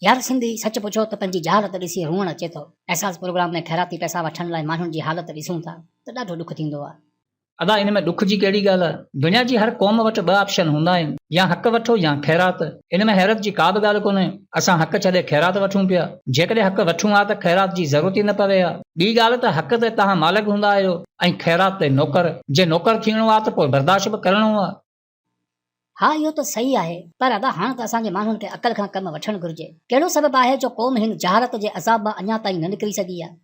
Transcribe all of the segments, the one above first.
यार सिंधी सच पुछो त पंहिंजी जहालत ॾिसी रुअण अचे थो। एहसास प्रोग्राम में ख़ैराती पैसा वठण लाइ माण्हुनि जी हालत ॾिसूं था त ॾाढो ॾुख थींदो आहे। अदा इन में दुख जी कहिड़ी ॻाल्हि आहे। दुनिया जी हर क़ौम वटि ॿ ऑप्शन हूंदा आहिनि, या हक़ वठो या ख़ैरात। इन में हैरत जी का बि ॻाल्हि कोन्हे। असां हक़ छॾे ख़ैरात वठूं पिया। जेकॾहिं हक़ वठूं हा त ख़ैरात जी ज़रूरत ई न पवे हा। ॿी ॻाल्हि त हक़ ते तव्हां मालिक हूंदा आहियो ऐं ख़ैरात ते नौकर। जे नौकर थियणो आहे त पोइ बर्दाश्त बि करणो आहे। हा इहो त सही आहे, पर अदा हाणे त असांजे माण्हुनि खे अक़ल खां कमु वठणु घुरिजे। कहिड़ो सबबु आहे जो क़ौम हिन जहालत जे अज़ाब मां अञा ताईं न निकिरी सघी आहे?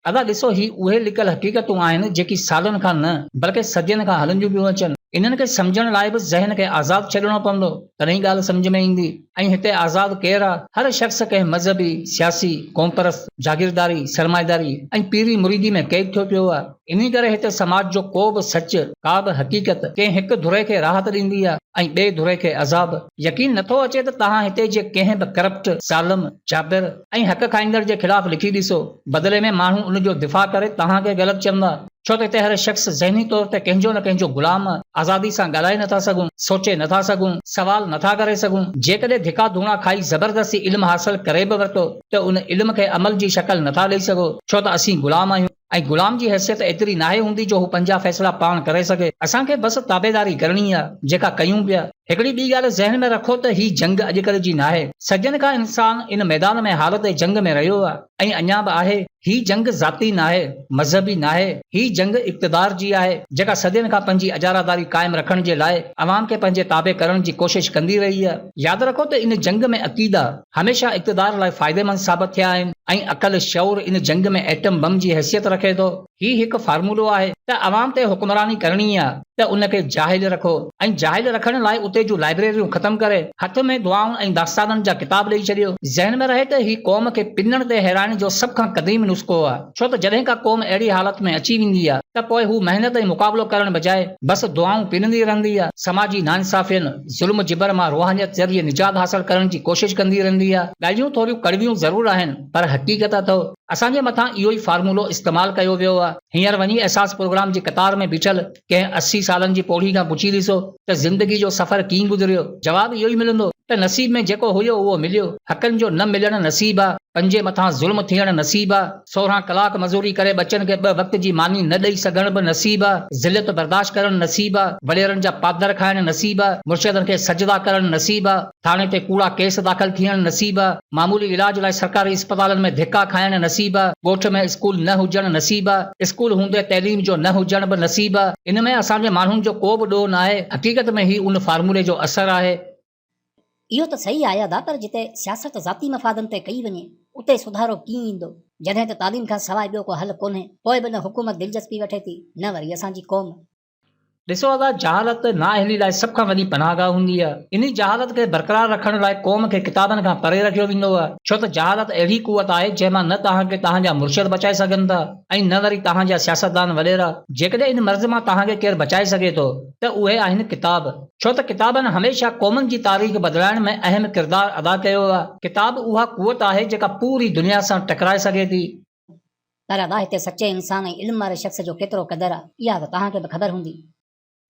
अदा ॾिसो, ही उहे लिकल हक़ीक़तूं आहिनि जेकी सालनि खां न बल्कि सदियुनि खां हलंदियूं पियूं अचनि। इन्हनि खे सम्झण लाइ बि ज़हन खे आज़ादु छॾणो पवंदो, तॾहिं ॻाल्हि सम्झ में ईंदी। ऐं हिते आज़ादु केरु आहे? हर शख़्स कंहिं मज़हबी, सियासी, क़ौमपरस्त, जागीरदारी, सरमाएदारी ऐं पीरी मुरीदी में क़ैद थियो पियो आहे। इन करे हिते समाज जो को बि सच, का बि हक़ीक़त कंहिं हिकु धुरे खे राहत ॾींदी आहे ऐं ॿिए धुरे खे अज़ाब। यकीन नथो अचे त तव्हां हिते जे कंहिं बि करप्ट, ज़ालिम, जाबिर ऐं हक़ खाईंदड़ जे ख़िलाफ़ लिखी ॾिसो। बदिले में माण्हू उन जो दिफ़ा करे तव्हांखे ग़लति चवंदा, छो त हिते हर शख़्स ज़हनी तौर ते कंहिंजो न कंहिंजो ग़ुलाम आहे। आज़ादी सां ॻाल्हाए नथा सघूं, सोचे नथा सघूं, सवाल नथा करे सघूं। जेकॾहिं धिका धूणा खाई ज़बरदस्ती इल्मु हासिल करे बि वरितो त उन इल्म खे अमल जी शक्ल नथा ॾेई सघो, छो त असीं ग़ुलाम आहियूं ऐं ग़ुलाम जी हैसियत एतिरी नाहे हूंदी जो हू पंहिंजा फ़ैसिला पाण करे सघे। असांखे बसि ताबेदारी करणी आहे, जेका कयूं पिया। हिकिड़ी ॿी ॻाल्हि ज़हन में रखो त ही जंग अॼुकल्ह जी नाहे। सदियुनि खां इंसान इन मैदान में हालत जंग में रहियो आहे ऐं अञा बि आहे। ही जंग ज़ाती नाहे, मज़हबी नाहे। ही जंग इक़्तिदार जी आहे, जेका सदियुनि खां पंहिंजी अजारादारी क़ाइमु रखण जे लाइ अवाम खे पंहिंजे ताबे करण जी कोशिश कंदी रही आहे। यादि रखो त इन जंग में अक़ीदा हमेशह इक़्तिदार लाइ फ़ाइदेमंद साबित थिया आहिनि ऐं अक़ल शऊर इन जंग में एटम बम जी हैसियत रखे थो। ही हिकु फार्मूलो आहे त अवाम ते हुक्मरानी करणी आहे त उनखे जाहिल रखो, ऐं जाहिल रखण लाइ उते जूं लाइब्रेरियूं ख़तम करे हथ में दुआउनि ऐं दास्ताननि जा किताब ॾेई छॾियो। ज़हन में रहे त ही क़ौम खे पिनण ते हैरान जो सभ खां क़दीम नुस्ख़ो आहे, छो त जॾहिं का क़ौम अहिड़ी हालत में अची वेंदी आहे त पोइ हू महिनत ऐं मुक़ाबिलो करण बजाए बसि दुआऊं पिनंदी रहंदी आहे। समाजी नाइंसाफ़ियनि, ज़ुल्म जिबर मां रूहानियत ज़रिए निजात हासिल करण जी कोशिश कंदी रहंदी आहे। ॻाल्हियूं थोरियूं कड़वियूं ज़रूरु आहिनि, पर हक़ीक़त अथव। असांजे मथां इहो ई फार्मूलो इस्तेमालु कयो वियो आहे। हींअर वञी एहसास प्रोग्राम जी कतार में बीठल कंहिं 80 सालनि जी पौड़ी खां पुछी ॾिसो त ज़िंदगी जो सफ़र कीअं गुज़रियो। जवाबु इहो ई मिलंदो त नसीब में जेको हुयो उहो मिलियो। हक़नि जो न मिलणु नसीब आहे, पंजे मथां ज़ुल्म थियणु नसीब आहे, 16 कलाक मज़ूरी करे बचनि खे 2 वक़्त जी मानी न ॾेई सघण बि नसीब आहे, ज़िलत बर्दाश्त करणु नसीब आहे, वॾेरनि जा पादर खाइणु नसीब आहे, मुर्शिदनि खे सजदा करणु नसीब आहे, थाणे ते कूड़ा केस दाख़िल थियणु नसीब आहे, मामूली इलाज लाइ सरकारी अस्पतालनि में धिका खाइणु नसीब आहे, ॻोठ में स्कूल न हुजणु नसीब आहे, स्कूल हूंदे तइलीम जो न हुजणु बि नसीब आहे। इन में असांजे माण्हुनि जो को बि ॾोह न आहे। हक़ीक़त में ही उन फार्मूले जो असरु आहे। इहो त सही आहे अदा, पर जिते सियासत ज़ाती मफ़ादनि ते कई वञे उते सुधारो कीअं ईंदो? जॾहिं त तालीम खां सवाइ ॿियो को हल कोन्हे, पोइ बि न हुकूमत दिलचस्पी वठे थी न वरी असांजी क़ौम। ॾिसो अदा, जहालत नाअहली लाइ सभ खां वॾी पनाहगाह हूंदी आहे। इन जहालत खे बरक़रार रखण लाइ क़ौम खे किताबनि खां परे रखियो वेंदो आहे, छो त जहालत अहिड़ी कुवत आहे जंहिंमां न तव्हांखे तव्हांजा मुर्शिद बचाए सघनि था ऐं न वरी तव्हांजा सियासतदान वॾेरा। जेकॾहिं इन मर्ज़ मां तव्हांखे केरु बचाए सघे थो त उहे आहिनि किताब, छो त किताबनि हमेशह क़ौमनि जी तारीख़ बदिलाइण में अहम किरदारु अदा कयो आहे। किताब उहा कुवत आहे जेका पूरी दुनिया सां टकराए सघे थी। पर अदा हिते सचे इंसान ऐं इल्म वारे शख़्स जो केतिरो क़दुरु आहे, इहा त तव्हांखे बि ख़बर हूंदी।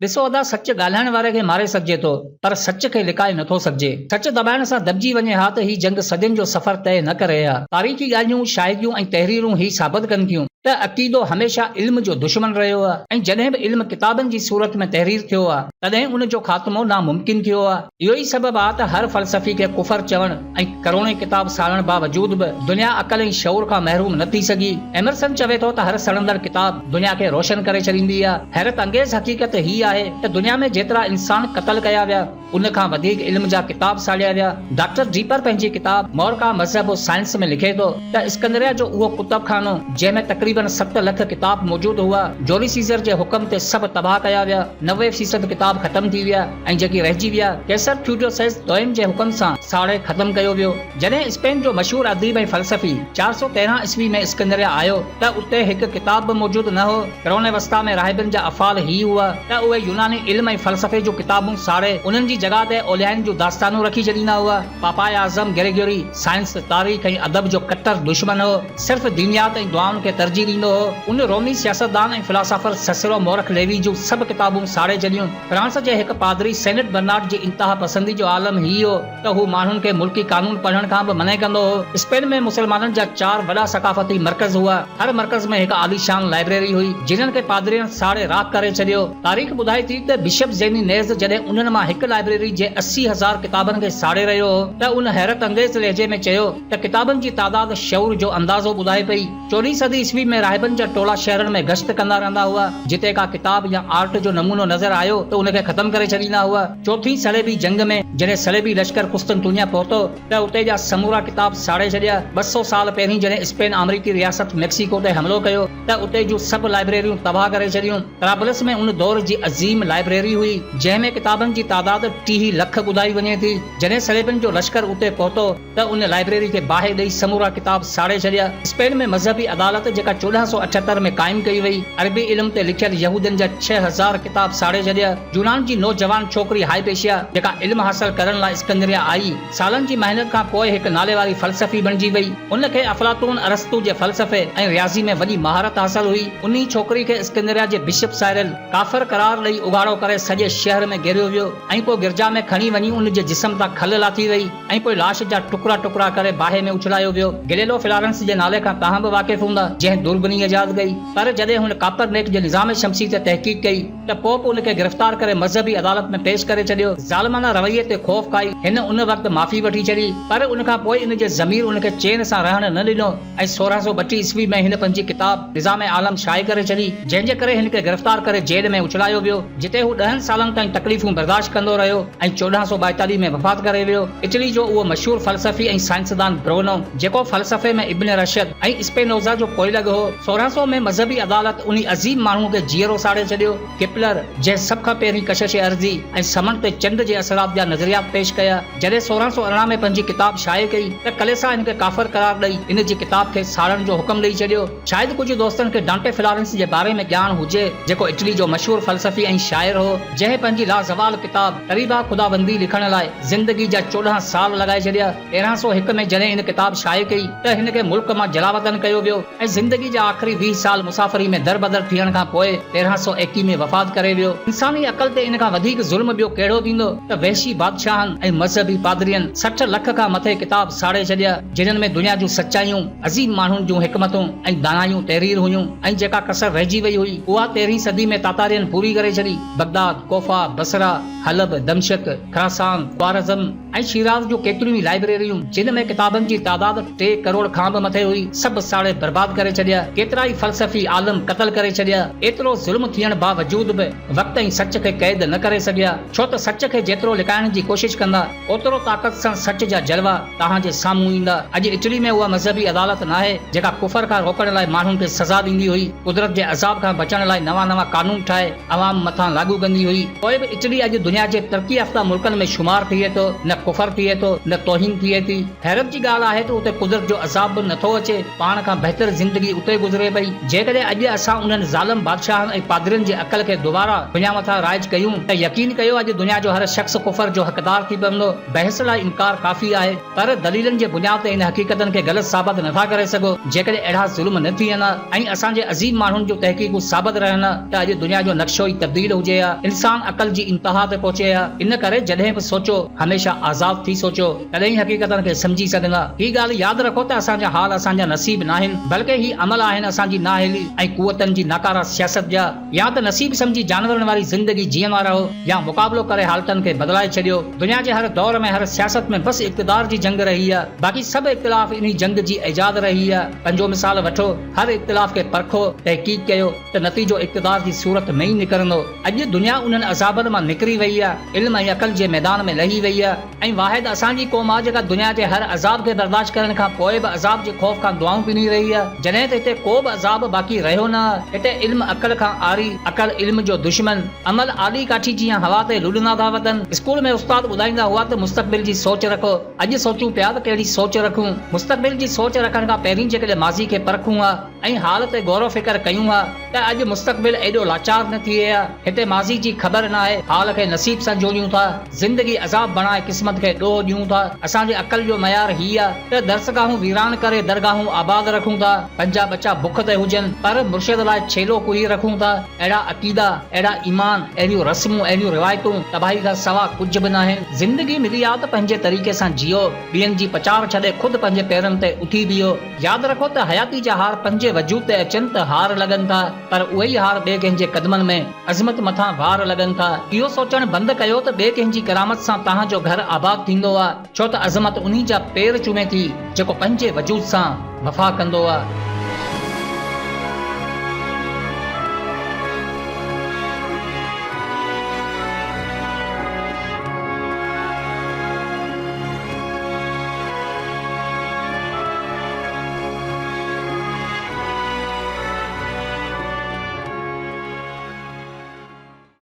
ॾिसो अदा, सच ॻाल्हाइण वारे खे मारे सघिजे थो, पर सच खे लिकाए नथो सघिजे। सच दॿाइण सां दॿिजी वञे हा त ही जंग सदियुनि जो सफ़र तय न करे हा। तारीख़ी ॻाल्हियूं, शाइरियूं ऐं तहरीरूं ही साबित कनि थियूं त अक़ीदो हमेशह इल्म जो दुश्मन रहियो आहे, ऐं जॾहिं बि इल्म किताबनि जी सूरत में तहरीर थियो आहे तॾहिं उन जो ख़ात्मो नामुमकिन थियो आहे। इहो ई सबबु आहे त हर फ़लसफ़ी खे कुफर चवण ऐं करोड़े किताब साड़ण बावजूद बि दुनिया अक़ल ऐं शऊर खां महरूम न थी सघी। एमरसन चवे थो त हर सड़ंदड़ किताब दुनिया खे रोशन करे छॾींदी आहे। हैरत अंगेज़ हक़ीक़त ही आहे त दुनिया में जेतिरा इंसान क़त्ल कया विया उन खां वधीक इल्म जा किताब साड़िया विया। डॉक्टर ड्रीपर पंहिंजी किताब मौरका मज़हब और साइंस में लिखे थो त इस्कंदरिया जो उहो कुतब खानो जंहिंमें तक़रीबन 7 लख किताब मौजूद हुआ, जोरी सीज़र जे हुक्म ते सभु तबाह कया विया। 90% किताब ख़तम थी विया ऐं जेकी रहिजी विया कैसर फ्यूडोसस दोइम जे हुक्म सां साड़े ख़तम कयो वियो। जॾहिं स्पेन जो मशहूर अदीब ऐं फ़लसफ़ी 413 ईस्वी में इस्कंदरिया आयो त उते हिकु किताब बि मौजूद न हो। क़ुरान वस्ता में राहिबनि जा अफ़ाल ही हुआ त उहे यूनानी इल्म ऐं फ़लसफ़े जूं किताबूं साड़े उन्हनि जी जॻह ते ओलियाइन जूं दास्तानूं रखी छॾींदा हुआ। पापाए आज़म ग्रेगोरी साइंस, तारीख़ ऐं अदब जो कट्टर दुश्मन हो। सिर्फ़ दीनियात ऐं दुआउनि खे तरजीह तरजीह ॾींदो हो। उन रोमी सियासतदान ऐं फिलासफर सिसिरो मोरख लेवी जूं सभु किताबूं साड़े छॾियूं। फ्रांस जे हिकु पादरी सेनेट बर्नार्ड जी इंतहा पसंदी जो आलम ही हो त हू माण्हुनि खे मुल्की कानून पढ़ण खां बि मने कंदो हो। स्पेन में मुसलमाननि जा 4 वॾा सकाफ़ती मर्कज़ हुआ। हर मर्कज़ में हिकु आलीशान लाइब्रेरी हुई जिन्हनि खे पादरियनि साड़े राख करे छॾियो। तारीख़ ॿुधाए थी त बिशप ज़ेनी नेज़ जॾहिं उन्हनि मां हिकु लाइब्रेरी जे 80,000 किताबनि खे साड़े रहियो हो त उन हैरत अंगेज़ लहजे में चयो त किताबनि जी तादाद शऊर जो अंदाज़ो ॿुधाए पई। 14वीं सदी ईस्वी में राहिबनि जा टोला शहरनि में गश्त कंदा रहंदा हुआ। जिते का किताब या आर्ट जो नमूनो नज़र आयो त उनखे ख़त्म करे छॾींदा हुआ। चौथीं सलेबी जंग में जॾहिं सलेबी लश्कर कुस्तनतुनिया पहुतो त उते जा समूरा किताब साड़े छॾिया। 200 साल पहिरीं जॾहिं स्पेन अमरीकी रियासत मेक्सिको ते हमलो कयो त उते जूं सभु लाइब्रेरियूं तबाह करे छॾियूं। तराबलस में उन दौर जी अज़ीम लाइब्रेरी हुई जंहिंमें किताबनि जी तादाद 30 लख ॿुधाई वञे थी। जॾहिं सलेबनि जो लश्कर उते पहुतो त उन लाइब्रेरी खे बाहि ॾेई समूरा किताब साड़े छॾिया। स्पेन में मज़हबी अदालत जेका 1478 में क़ाइमु कई वई अरबी इल्म ते लिखियल यहूदियुनि जा 6000 किताब साड़े छॾिया। यूनान जी नौजवान छोकिरी हाइपेशिया जेका इल्म हासिल करण लाइ सिकंदरिया आई, सालनि जी महिनत खां पोइ हिकु नाले वारी फ़लसफ़ी बणिजी वई। उनखे अफलातून अरस्तू जे फ़लसफ़े ऐं रियाज़ी में वॾी महारत हासिल हुई। उन्ही छोकिरी खे सिकंदरिया जे बिशप साइरल काफ़िर करार ॾेई उघाड़ो करे सॼे शहर में घेरियो वियो ऐं पोइ गिरजा में खणी वञी उन जे जिस्म तां खल लाथी वई ऐं पोइ लाश जा टुकड़ा टुकड़ा करे बाहि में उछलायो वियो। गिलेलो फिलारेंस जे नाले खां तव्हां बि वाक़िफ़ हूंदा जंहिं दुर्बनी इजाद कई। पर जॾहिं हुन कापरनेक जे निज़ाम शमसी ते तहक़ीक़ कई त पोइ उनखे गिरफ़्तार करे मज़हबी अदालत में पेश करे छॾियो। ज़ालिमाना रवैये ते ख़ौफ़ खाई हिन उन वक़्तु माफ़ी वठी छॾी पर उन खां पोइ इन जे ज़मीर उनखे चैन सां रहण न ॾिनो ऐं 1632 ईस्वी में हिन पंहिंजी किताब निज़ाम आलम शाये करे छॾी जंहिंजे करे हिन खे गिरफ़्तार करे जेल में उछलायो वियो जिते हू 10 सालनि ताईं तकलीफ़ूं बर्दाश्त कंदो रहियो ऐं 1442 में वफ़ात करे वियो। इटली जो उहो मशहूर फ़लसफ़ी ऐं साइंसदान ब्रोनो जेको फ़लसफ़े में इब्न रशद ऐं स्पेनोज़ा जो पोइलॻ हो। 1600 में मज़हबी अदालत उन अज़ीम माण्हू खे जीअरो साड़े छॾियो। किपलर जंहिं सभ खां पहिरीं कशिश अर्ज़ी ऐं समंड ते चंड जे असरात जा नज़रियात पेश कया जॾहिं 1618 में पंहिंजी किताब शाये कई त कलेसा हिन खे काफ़िर करार ॾेई इन जी किताब खे साड़ण जो हुकुम ॾेई छॾियो। शायदि कुझु दोस्तनि खे डांटे फिलारेंस जे बारे में ॼाण हुजे जेको इटली जो मशहूर फ़लसफ़ी ऐं शाइर हो जंहिं पंहिंजी लाज़वाल किताब तरीबा ख़ुदाबंदी लिखण लाइ ज़िंदगी जा 14 साल लॻाए छॾिया। 1301 में जॾहिं इन किताब शाये कई त हिन खे मुल्क मां जलावतन कयो वियो ऐं ज़िंदगी जा आख़िरी 20 साल मुसाफ़िरी में दरबदर थियण खां पोइ 1321 में वफ़ात करे वियो। इंसानी अक़ल ते इन खां वधीक ज़ुल्म ॿियो कहिड़ो थींदो त वहशी बादशाहनि ऐं मज़हबी पादरियनि 60 लख खां मथे किताब साड़े छॾिया जिन्हनि में दुनिया जूं सचायूं, अज़ीम माण्हुनि जूं हिकमतूं ऐं दानायूं तहरीर हुयूं ऐं जेका कसर रहिजी वई हुई उहा 13वीं सदी में तातारियनि पूरी करे छॾी। बगदाद, कोफा, बसरा, हलब, दमशक, खरासान, ख्वारज़म ऐं शिराज जूं केतिरियूं ई लाइब्रेरियूं जिन में किताबनि जी तादाद 3 करोड़ खां बि मथे हुई सभु साड़े बर्बाद करे छॾिया। केतिरा ई फ़लसफ़ी आलम क़त्ल करे छॾिया। एतिरो ज़ुल्म थियण बावजूद बि वक़्त ऐं सच खे क़ैद न करे सघिया छो त सच खे जेतिरो लिकाइण जी कोशिश कंदा ओतिरो ताक़त सां सच जा जलवा तव्हांजे साम्हूं ईंदा। अॼु इटली में उहा मज़हबी अदालत न आहे जेका कुफर खां रोकण लाइ माण्हुनि खे सज़ा ॾींदी हुई, कुदरत जे अज़ाब खां बचण लाइ नवां कानून ठाहे अवाम मथां लागू कंदी हुई। पोइ बि इटली अॼु दुनिया जे तरक़ी याफ़्ता मुल्कनि में शुमार थिए थो। न कुफर थिए थो न तौहीन थिए थी। हैरत जी ॻाल्हि आहे त उते कुदरत जो अज़ाब बि नथो अचे। पाण खां बहितर ज़िंदगी उते गुज़रे पई। जेकॾहिं अॼु असां उन्हनि ज़ालिम बादशाहनि ऐं पादरियुनि जे अक़ल खे दुबारा दुनिया मथां राइज कयूं त यकीन कयो अॼु दुनिया जो हर शख़्स कुफर जो हक़दार थी पवंदो। बहस लाइ इनकार काफ़ी आहे पर दलीलनि जे बुनियाद ते इन हक़ीक़तनि खे ग़लति साबित नथा करे सघो। जेकॾहिं अहिड़ा ज़ुल्म न थियनि ऐं असांजे अज़ीम माण्हुनि जूं तहक़ीक़ूं साबित रहनि त अॼु दुनिया जो नक्शो ई तब्दील हुजे हा। इंसान अक़ल जी इंतहा ते पहुचे हा। इन करे जॾहिं बि सोचो हमेशह आज़ाद थी सोचो तॾहिं हक़ीक़तनि खे समझी सघंदा। हीअ ॻाल्हि यादि रखो त असांजा हाल असांजा नसीब न आहिनि बल्कि ही अमल आहिनि असांजी नाअहली ऐं कुवतनि जी नाकारा सियासत जा। या त नसीब समझी जानवरनि वारी ज़िंदगी जीअं वारा रहो या मुक़ाबिलो करे हालतनि खे बदिलाए छॾियो। दुनिया जे हर दौर में हर सियासत में बसि इक़्तिदार जी जंग रही आहे। बाक़ी सभु इख़्तिलाफ़ इन जंग जी इजाद रही आहे। पंजो मिसाल वठो, हर इख़्तिलाफ़ खे परखो, तहक़ीक़ कयो त नतीजो इक़्तिदार जी सूरत में ई निकिरंदो। अॼु दुनिया उन्हनि अज़ाबनि मां निकिरी वई आहे, इल्म ऐं अक़ल जे मैदान में लही वई आहे ऐं वाहिद असांजी क़ौम आहे जेका दुनिया जे हर अज़ाब खे बर्दाश्त करण खां पोइ बि अज़ाब जे ख़ौफ़ खां दुआऊं पिनी रही आहे। जॾहिं त हिते को बि अज़ाब बाक़ी रहियो न। हिते इल्म अक़ल खां आरी, अक़ल इल्म जो दुश्मन, अमल आली काठी जीअं हवा ते लुॾंदा था वञनि। स्कूल में उस्ताद ॿुधाईंदा हुआ त मुस्तक़बिल जी सोच रखो। अॼु सोचूं पिया त कहिड़ी सोच रखूं। मुस्तक़बिल जी सोच रखण खां पहिरीं जेकॾहिं माज़ी खे परखूं हा ऐं हाल ते गौर फिकर कयूं हा त अॼु मुस्तक़बिल एॾो लाचार न थी विया। हिते माज़ी जी ख़बर न आहे, हाल खे नसीब सां जोड़ियूं था, ज़िंदगी अज़ाब बणाए क़िस्मत खे ॾोह ॾियूं था। असांजे अकल जो मयार ही आहे त दरसगाहूं वीरान करे दरगाहूं आबाद रखूं था, पंहिंजा बच्चा बुख ते हुजनि पर मुर्शिद लाइ छेलो कुही रखूं था। अहिड़ा अक़ीदा, अहिड़ा ईमान, अहिड़ियूं रस्मूं, अहिड़ियूं रिवायतूं तबाही खां सवा कुझु बि न आहिनि। ज़िंदगी मिली आहे त पंहिंजे तरीक़े सां जियो, ॿियनि जी पचार छॾे ख़ुदि पंहिंजे पेरनि ते उथी बीहो। यादि रखो त हयाती जा हार पंहिंजे वजूद ते अचनि त हार लॻनि था, पर उहे ई हार ॿिए कंहिंजे क़दमनि में अज़मत मथां वार लॻनि था। इहो सोचणु बंदि कयो त ॿिए कंहिंजी करामत सां तव्हांजो घर आबाद थींदो आहे, छो त अज़मत उन्ही जा पेर चुमे थी जेको पंहिंजे वजूद सां वफ़ा कंदो आहे।